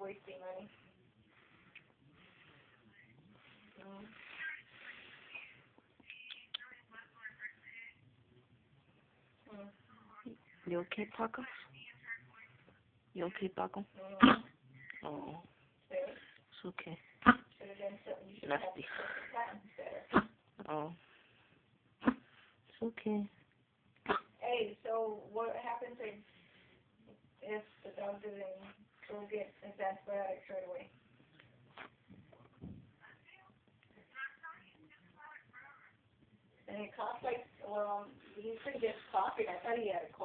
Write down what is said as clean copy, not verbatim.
wasting money. You okay, Paco? You okay, Paco? Oh, it's okay. Should have done something. You should have Nasty. better. Oh, it's okay. Hey, so what happens if the dog doesn't go get his antibiotics right away? And he coughs like, well, he's pretty good coughing. I thought he had a cold.